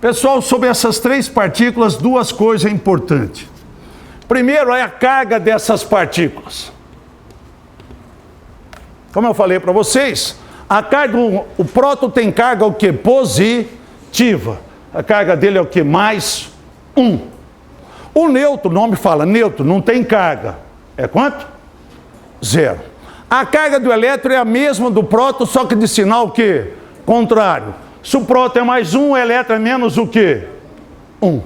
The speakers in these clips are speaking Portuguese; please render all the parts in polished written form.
Pessoal, sobre essas três partículas, duas coisas importantes. Primeiro é a carga dessas partículas. Como eu falei para vocês, a carga, o próton tem carga o que? Positiva. A carga dele é o que? Mais 1. O nêutron, o nome fala nêutron, não tem carga. É quanto? 0. A carga do elétron é a mesma do próton, só que de sinal o quê? Contrário. Se o próton é mais 1, o elétron é menos o quê? 1.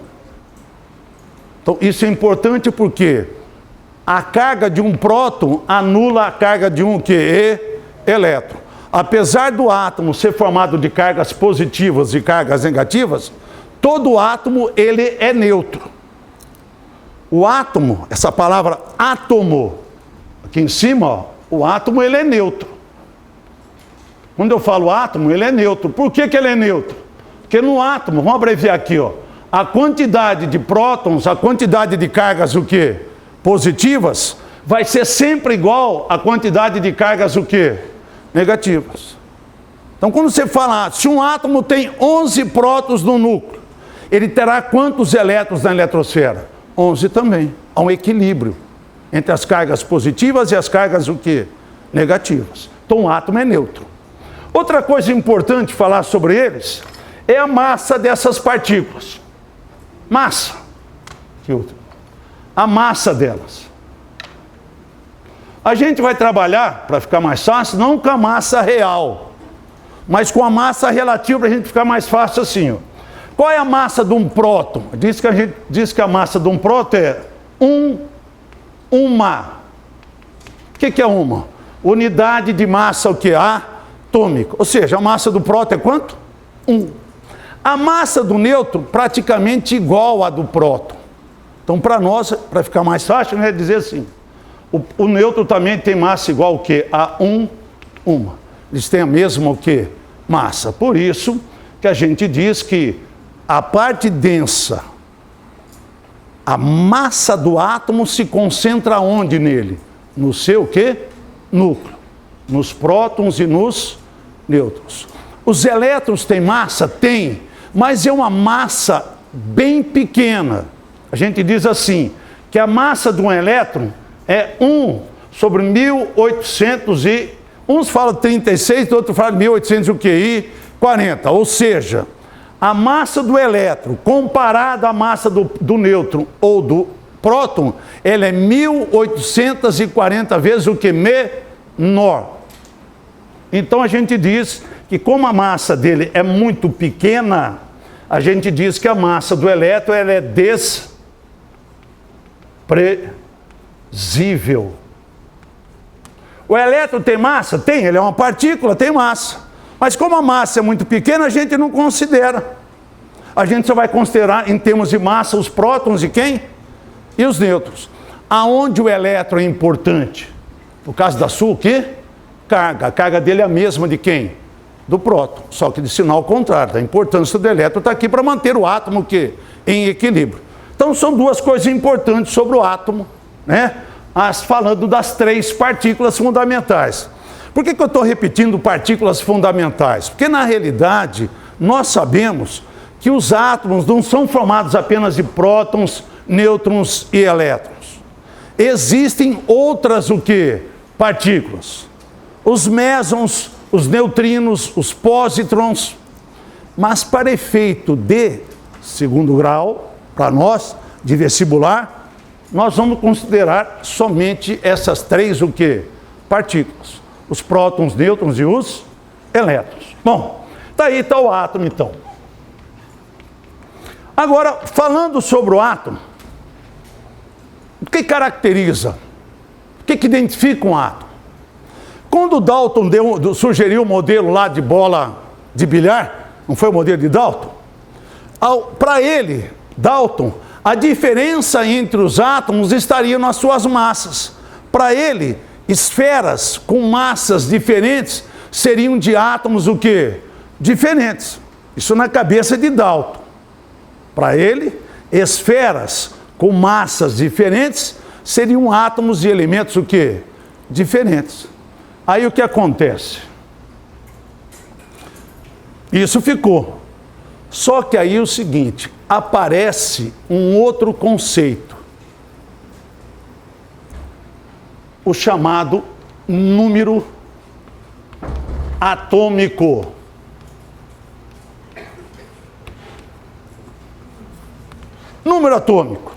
Então, isso é importante porque a carga de um próton anula a carga de um quê? Elétron. Apesar do átomo ser formado de cargas positivas e cargas negativas, todo átomo ele é neutro. O átomo, essa palavra átomo, aqui em cima, ó, o átomo ele é neutro. Quando eu falo átomo, ele é neutro. Por que ele é neutro? Porque no átomo, vamos abreviar aqui, ó, a quantidade de prótons, a quantidade de cargas o quê? Positivas, vai ser sempre igual à quantidade de cargas o quê? Negativas. Então, quando você fala, se um átomo tem 11 prótons no núcleo, ele terá quantos elétrons na eletrosfera? 11 também. Há um equilíbrio entre as cargas positivas e as cargas o quê? Negativas. Então, o átomo é neutro. Outra coisa importante falar sobre eles é a massa dessas partículas. Massa. A massa delas. A gente vai trabalhar, para ficar mais fácil, não com a massa real, mas com a massa relativa, para a gente ficar mais fácil assim. Ó. Qual é a massa de um próton? A gente diz que a massa de um próton é uma. O que é uma? Unidade de massa o que? Atômica. Ou seja, a massa do próton é quanto? 1. A massa do nêutron praticamente igual à do próton. Então, para nós, para ficar mais fácil, né, dizer assim, o nêutron também tem massa igual o quê? A 1. Eles têm a mesma o quê? Massa. Por isso que a gente diz que a parte densa, a massa do átomo se concentra onde nele? No seu o quê? Núcleo. Nos prótons e nos nêutrons. Os elétrons têm massa? Tem, mas é uma massa bem pequena. A gente diz assim, que a massa de um elétron é 1 sobre 1800 e... Uns falam 36, outros falam 1800 o QI 40. Ou seja, a massa do elétron comparada à massa do nêutron ou do próton, ela é 1840 vezes o que? Menor. Então a gente diz que como a massa dele é muito pequena, a gente diz que a massa do elétron ela é desprezível. O elétron tem massa? Tem, ele é uma partícula, tem massa. Mas como a massa é muito pequena, a gente não considera. A gente só vai considerar em termos de massa os prótons e quem? E os nêutrons. Aonde o elétron é importante? No caso da sua, o quê? Carga. A carga dele é a mesma de quem? Do próton. Só que de sinal contrário. A importância do elétron está aqui para manter o átomo que em equilíbrio. Então são duas coisas importantes sobre o átomo, né? Falando das três partículas fundamentais. Por que eu estou repetindo partículas fundamentais? Porque na realidade nós sabemos que os átomos não são formados apenas de prótons, nêutrons e elétrons. Existem outras o quê? Partículas. Os mesons, os neutrinos, os pósitrons. Mas para efeito de segundo grau, para nós, de vestibular, nós vamos considerar somente essas três o quê? Partículas. Os prótons, nêutrons e os elétrons. Bom, daí está o átomo então. Agora, falando sobre o átomo, o que caracteriza? O que identifica um átomo? Quando o Dalton sugeriu o modelo lá de bola de bilhar, não foi o modelo de Dalton? Para ele, Dalton, a diferença entre os átomos estaria nas suas massas. Para ele, esferas com massas diferentes seriam de átomos o quê? Diferentes. Isso na cabeça de Dalton. Para ele, esferas com massas diferentes seriam átomos de elementos o quê? Diferentes. Aí o que acontece? Isso ficou. Só que aí é o seguinte, aparece um outro conceito, o chamado número atômico. Número atômico.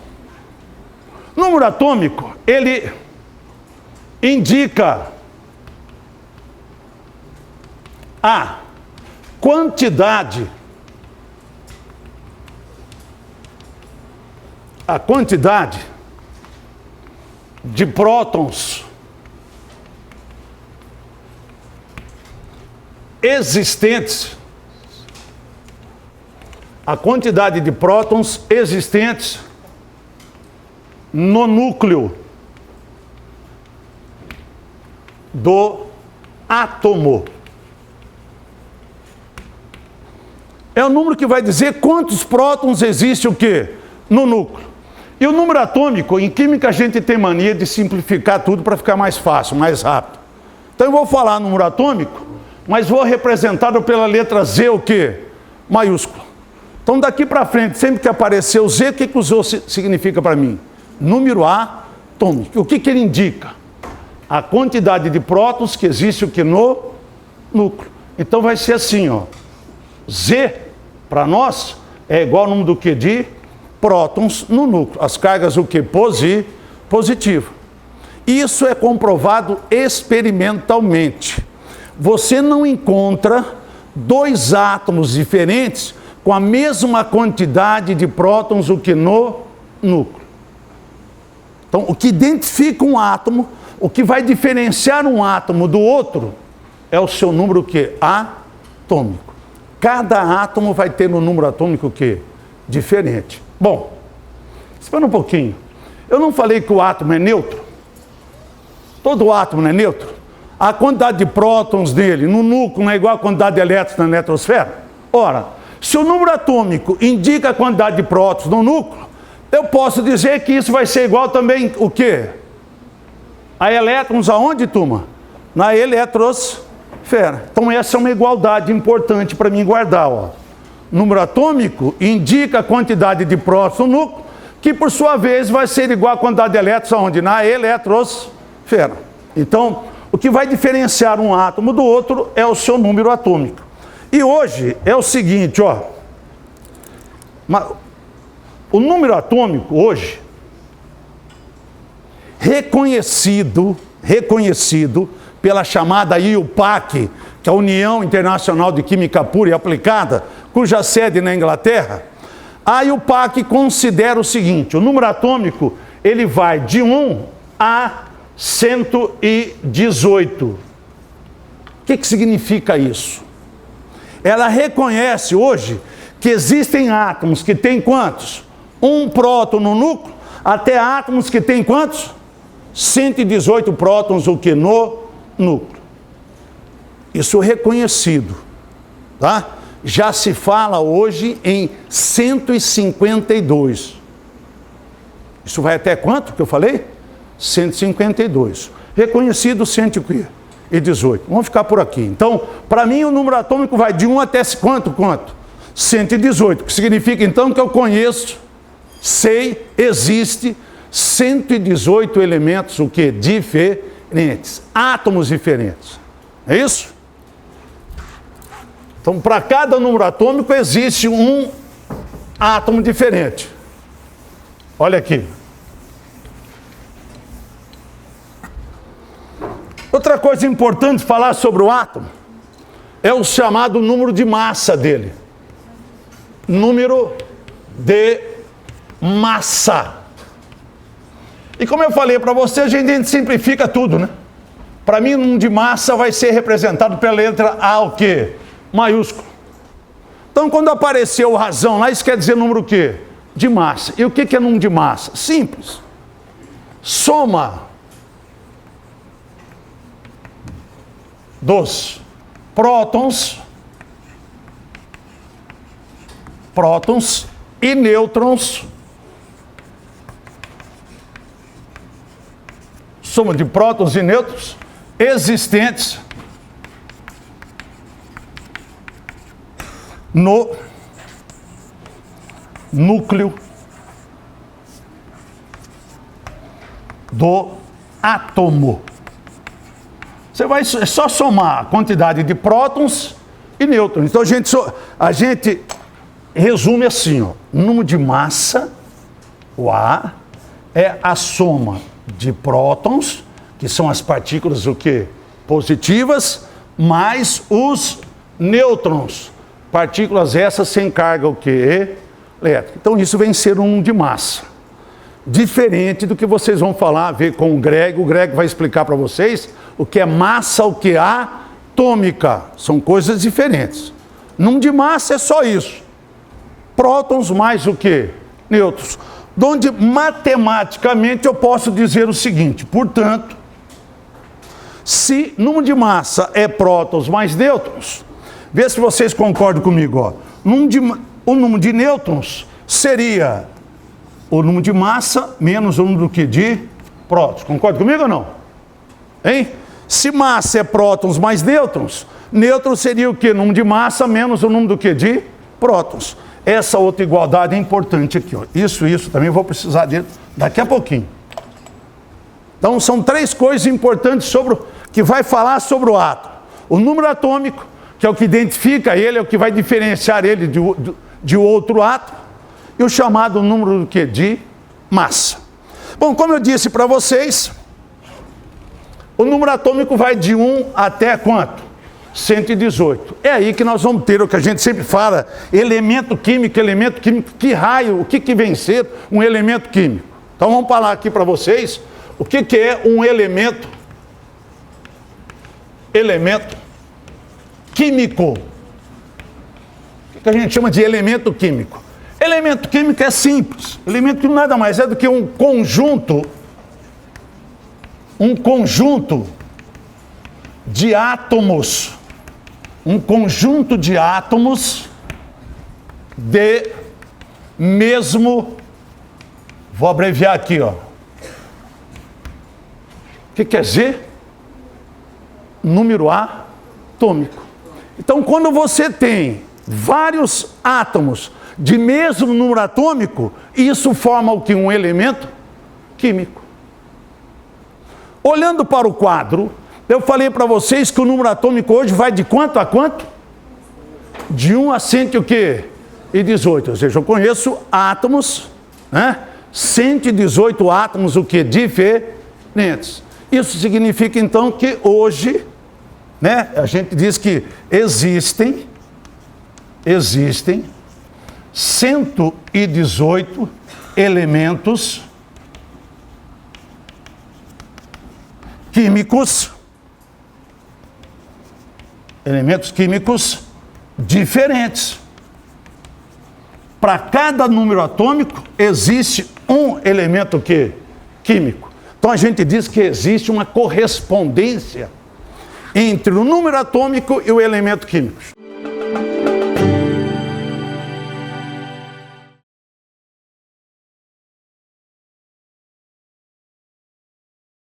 Número atômico, ele indica a quantidade de prótons existentes, no núcleo do átomo. É o número que vai dizer quantos prótons existem o quê? No núcleo. E o número atômico, em química a gente tem mania de simplificar tudo para ficar mais fácil, mais rápido. Então eu vou falar número atômico, mas vou representado pela letra Z, o quê? Maiúsculo. Então daqui para frente, sempre que aparecer o Z, o que o Z significa para mim? Número atômico. O que ele indica? A quantidade de prótons que existe o que no núcleo. Então vai ser assim, ó. Z, para nós, é igual ao número do que? De prótons no núcleo. As cargas o que? Positivo. Isso é comprovado experimentalmente. Você não encontra dois átomos diferentes com a mesma quantidade de prótons o que no núcleo. Então, o que identifica um átomo, o que vai diferenciar um átomo do outro, é o seu número o quê? Atômico. Cada átomo vai ter um número atômico o quê? Diferente. Bom, espera um pouquinho. Eu não falei que o átomo é neutro? Todo átomo não é neutro? A quantidade de prótons dele no núcleo não é igual a quantidade de elétrons na eletrosfera? Ora, se o número atômico indica a quantidade de prótons no núcleo, eu posso dizer que isso vai ser igual também o quê? A elétrons aonde, turma? Na eletrosfera. Então essa é uma igualdade importante para mim guardar, ó. Número atômico indica a quantidade de prótons no núcleo, que por sua vez vai ser igual à quantidade de elétrons aonde? Na eletrosfera. Então, o que vai diferenciar um átomo do outro é o seu número atômico. E hoje é o seguinte, ó. O número atômico hoje, reconhecido pela chamada IUPAC, que é a União Internacional de Química Pura e Aplicada, cuja sede na Inglaterra, a IUPAC considera o seguinte, o número atômico, ele vai de 1 a 118. O que significa isso? Ela reconhece hoje que existem átomos que têm quantos? Um próton no núcleo, até átomos que têm quantos? 118 prótons o que no núcleo. Isso é reconhecido, tá? Já se fala hoje em 152. Isso vai até quanto que eu falei? 152. Reconhecido 118. Vamos ficar por aqui. Então, para mim o número atômico vai de 1 até quanto? 118. Que significa então que eu conheço, sei, existe 118 elementos o que? Diferentes. Átomos diferentes. É isso? Então, para cada número atômico existe um átomo diferente. Olha aqui. Outra coisa importante falar sobre o átomo é o chamado número de massa dele. Número de massa. E como eu falei para você, a gente simplifica tudo, né? Para mim, o número de massa vai ser representado pela letra A, o quê? Maiúsculo. Então, quando apareceu o razão lá, isso quer dizer número o quê? De massa. E o que é número de massa? Simples. Soma dos prótons e nêutrons, soma de prótons e nêutrons existentes no núcleo do átomo. Você vai só somar a quantidade de prótons e nêutrons. Então a gente resume assim, ó, o número de massa, o A, é a soma de prótons, que são as partículas o quê? Positivas, mais os nêutrons, partículas essas sem carga o quê? Elétrica. Então isso vem ser um número de massa. Diferente do que vocês vão falar, ver com o Greg vai explicar para vocês o que é massa, o que é atômica. São coisas diferentes. Número de massa é só isso. Prótons mais o que? Nêutrons. Onde matematicamente eu posso dizer o seguinte, portanto, se número de massa é prótons mais nêutrons, vê se vocês concordam comigo, ó. O número de nêutrons seria o número de massa menos o número de prótons. Concorda comigo ou não? Hein? Se massa é prótons mais nêutrons, nêutrons seria o quê? Número de massa menos o número de prótons. Essa outra igualdade é importante aqui, ó. Isso também vou precisar dele daqui a pouquinho. Então são três coisas importantes que vai falar sobre o átomo. O número atômico, que é o que identifica ele, é o que vai diferenciar ele de outro átomo, e o chamado número de massa. Bom, como eu disse para vocês, o número atômico vai de 1 até quanto? 118. É aí que nós vamos ter o que a gente sempre fala, elemento químico, que raio, o que vem ser um elemento químico. Então vamos falar aqui para vocês o que é um elemento químico. O que a gente chama de elemento químico? Elemento químico é simples. Elemento químico nada mais é do que um conjunto de átomos. Um conjunto de átomos de mesmo, vou abreviar aqui, ó. O que quer dizer? Número atômico. Então, quando você tem vários átomos de mesmo número atômico, isso forma o que? Um elemento químico. Olhando para o quadro, eu falei para vocês que o número atômico hoje vai de quanto a quanto? De 1 a 118. Ou seja, eu conheço átomos, né? 118 átomos, o que? Diferentes. Isso significa, então, que hoje, né? A gente diz que existem 118 elementos químicos diferentes. Para cada número atômico existe um elemento químico. Então a gente diz que existe uma correspondência entre o número atômico e o elemento químico.